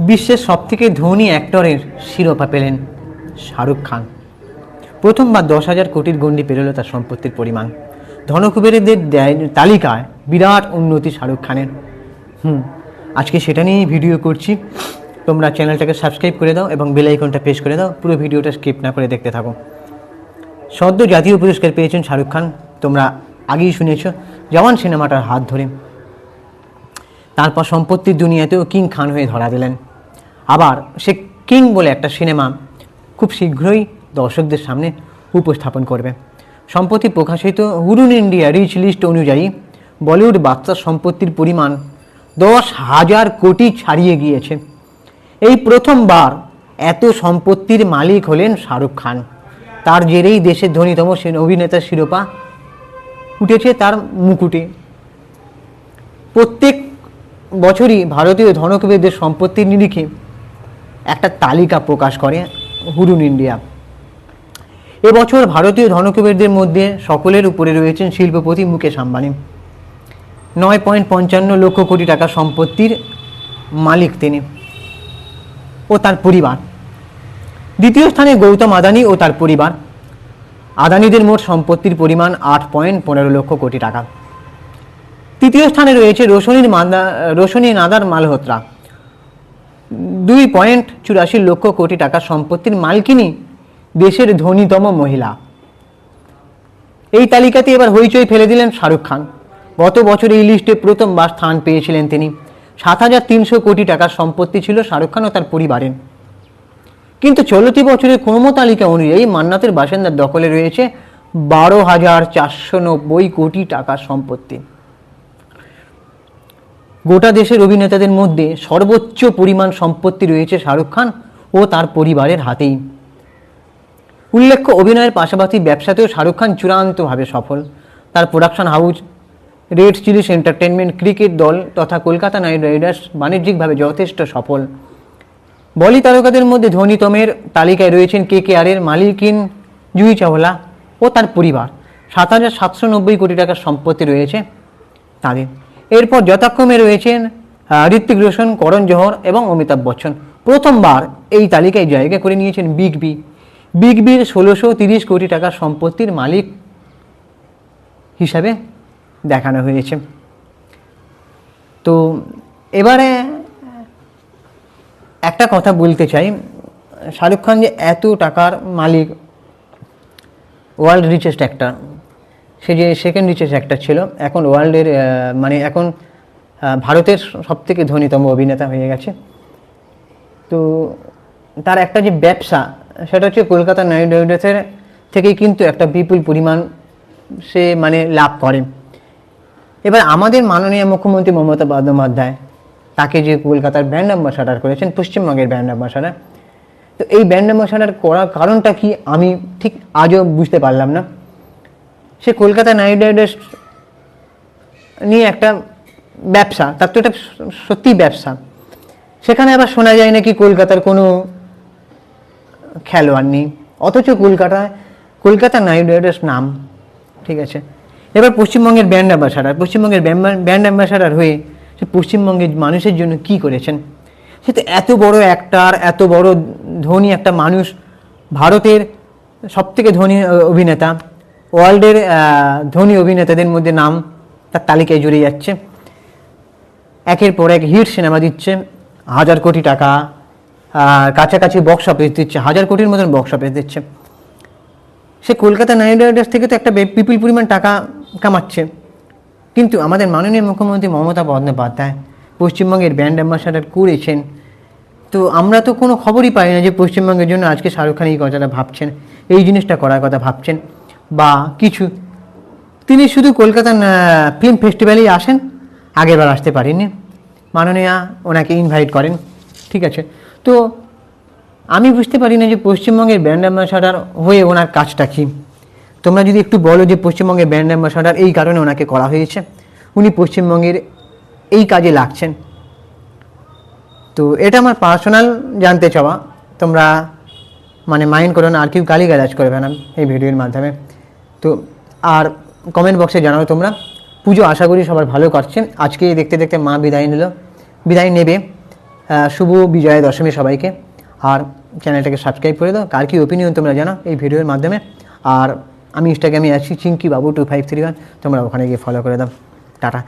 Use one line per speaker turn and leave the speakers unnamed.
বিশ্বের সবথেকে ধনী অ্যাক্টরের শিরোপা পেলেন শাহরুখ খান। প্রথমবার 10,000 কোটির গণ্ডি পেরোলো তার সম্পত্তির পরিমাণ। ধনকুবেরদের তালিকায় বিরাট উন্নতি শাহরুখ খানের। আজকে সেটা নিয়েই ভিডিও করছি। তোমরা চ্যানেলটাকে সাবস্ক্রাইব করে দাও এবং বেল আইকনটা প্রেস করে দাও, পুরো ভিডিওটা স্কিপ না করে দেখতে থাকো। সদ্য জাতীয় পুরস্কার পেয়েছেন শাহরুখ খান, তোমরা আগেই শুনেছ, জওয়ান সিনেমাটার হাত ধরে। তারপর সম্পত্তির দুনিয়াতেও কিং খান হয়ে ধরা দিলেন। আবার সে কিং বলে একটা সিনেমা খুব শীঘ্রই দর্শকদের সামনে উপস্থাপন করবে। সম্প্রতি প্রকাশিত হুরুন ইন্ডিয়া রিচ লিস্ট অনুযায়ী বলিউড বাদশার সম্পত্তির পরিমাণ 10,000 কোটি ছাড়িয়ে গিয়েছে। এই প্রথমবার এত সম্পত্তির মালিক হলেন শাহরুখ খান। তার জেরেই দেশের ধনীতম অভিনেতার শিরোপা উঠেছে তার মুকুটে। প্রত্যেক বছরই ভারতীয় ধনকুবেরদের সম্পত্তির নিরিখে একটা তালিকা প্রকাশ করে হুরুন ইন্ডিয়া। এবছর ভারতীয় ধনকুবেরদের মধ্যে সকলের উপরে রয়েছেন শিল্পপতি মুকেশ আম্বানি। 9.55 লক্ষ কোটি টাকা সম্পত্তির মালিক তিনি ও তার পরিবার। দ্বিতীয় স্থানে গৌতম আদানি ও তার পরিবার। আদানিদের মোট সম্পত্তির পরিমাণ 8.15 লক্ষ কোটি টাকা। তৃতীয় স্থানে রয়েছে রোশনী নাদার মালহোত্রা। 2.84 লক্ষ কোটি টাকা সম্পত্তির মালকিনী, দেশের ধনীতম মহিলা। এই তালিকাতে এবার হইচই ফেলে দিলেন শাহরুখ খান। গত বছর এই লিস্টে প্রথমবার স্থান পেয়েছিলেন তিনি। 7,300 কোটি টাকার সম্পত্তি ছিল শাহরুখ খান ও তার পরিবারের। কিন্তু চলতি বছরের ক্রম তালিকা অনুযায়ী মান্নাতের বাসিন্দার দখলে রয়েছে 12,490 কোটি টাকার সম্পত্তি। গোটা দেশের অভিনেতাদের মধ্যে সর্বোচ্চ পরিমাণ সম্পত্তি রয়েছে শাহরুখ খান ও তার পরিবারের হাতেই। উল্লেখ্য, অভিনয়ের পাশাপাশি ব্যবসাতেও শাহরুখ খান চূড়ান্তভাবে সফল। তার production house, red Chillies entertainment, cricket দল তথা কলকাতা নাইট রাইডার্স বাণিজ্যিকভাবে যথেষ্ট সফল। বলি তারকাদের মধ্যে ধনীতমের তালিকায় রয়েছেন KKR-এর মালিকিন জুহি চাওলা ও তার পরিবার। 7,790 কোটি টাকার সম্পত্তি রয়েছে তাদের। এরপর যথাক্রমে রয়েছেন ঋত্বিক রোশন, করণ জোহর এবং অমিতাভ বচ্চন। প্রথমবার এই তালিকায় জায়গা করে নিয়েছেন বিগ বি। বিগ বির 1,630 কোটি টাকার সম্পত্তির মালিক হিসাবে দেখানো হয়েছে। তো এবারে একটা কথা বলতে চাই, শাহরুখ খান যে এত টাকার মালিক, ওয়ার্ল্ড রিচেস্ট অ্যাক্টর, সে যে সেকেন্ড রিচেস্ট অ্যাক্টর ছিল, এখন ওয়ার্ল্ডের এখন ভারতের সবথেকে ধনীতম অভিনেতা হয়ে গেছে। তো তার একটা যে ব্যবসা, সেটা হচ্ছে কলকাতা নাইট রাইডার্সের থেকেই কিন্তু একটা বিপুল পরিমাণ সে লাভ করে। এবার আমাদের মাননীয় মুখ্যমন্ত্রী মমতা বন্দ্যোপাধ্যায় তাকে যে কলকাতার ব্র্যান্ড অ্যাম্বাসাডার করেছেন, পশ্চিমবঙ্গের ব্র্যান্ড অ্যাম্বাসাডার, তো এই ব্র্যান্ড অ্যাম্বাসাডার করার কারণটা কি আমি ঠিক আজও বুঝতে পারলাম না। সে কলকাতা নাইট রাইডার্স নিয়ে একটা ব্যবসা, তার তো এটা সত্যিই ব্যবসা। সেখানে আবার শোনা যায় নাকি কলকাতার কোনো খেলোয়াড় নেই, অথচ কলকাতা নাইট রাইডার্স নাম, ঠিক আছে। এবার পশ্চিমবঙ্গের ব্র্যান্ড অ্যাম্বাসাডার হয়ে সে পশ্চিমবঙ্গের মানুষের জন্য কি করেছেন। সে তো এত বড় অ্যাক্টর, এত বড় ধনী একটা মানুষ, ভারতের সবথেকে ধনী অভিনেতা, ওয়ার্ল্ডের ধনী অভিনেতাদের মধ্যে নাম তার তালিকায় জড়িয়ে যাচ্ছে। একের পর এক হিট সিনেমা দিচ্ছে, 1,000 কোটি টাকা কাছাকাছি বক্স অফিস দিচ্ছে, 1,000 কোটির মতন বক্স অফিস দিচ্ছে। সে কলকাতা নাইট রাইডার্স থেকে তো একটা বিপুল পরিমাণ টাকা কামাচ্ছে। কিন্তু আমাদের মাননীয় মুখ্যমন্ত্রী মমতা বন্দ্যোপাধ্যায় পশ্চিমবঙ্গের ব্র্যান্ড অ্যাম্বাসাডার করেছেন। তো আমরা তো কোনো খবরই পাই না যে পশ্চিমবঙ্গের জন্য আজকে শাহরুখ খান এই কথাটা ভাবছেন, এই জিনিসটা করার কথা ভাবছেন বা কিছু। তিনি শুধু কলকাতা ফিল্ম ফেস্টিভ্যালেই আসেন, আগেরবার আসতে পারেননি, মাননীয়া ওনাকে ইনভাইট করেন, ঠিক আছে। তো আমি বুঝতে পারি না যে পশ্চিমবঙ্গের ব্র্যান্ড অ্যাম্বাসাডার হয়ে ওনার কাজটা কী। তোমরা যদি একটু বলো যে পশ্চিমবঙ্গের ব্র্যান্ড অ্যাম্বাসাডার এই কারণে ওনাকে করা হয়েছে, উনি পশ্চিমবঙ্গের এই কাজে লাগছেন। তো এটা আমার পার্সোনাল জানতে চাওয়া, তোমরা মাইন্ড করো না, আর কেউ গালিগালাজ করবে না এই ভিডিওর মাধ্যমে। তো আর কমেন্ট বক্সে জানাও তোমরা। পুজো আশা করি সবার ভালো কাটছে। আজকে দেখতে দেখতে মা বিদায় নেবে। শুভ বিজয়া দশমী সবাইকে। আর চ্যানেলটাকে সাবস্ক্রাইব করে দাও। কার কী ওপিনিয়ন তোমরা জানাও এই ভিডিওর মাধ্যমে। আর আমি ইনস্টাগ্রামে আছি চিঙ্কি বাবু 2531, তোমরা ওখানে গিয়ে ফলো করে দাও। টাটা।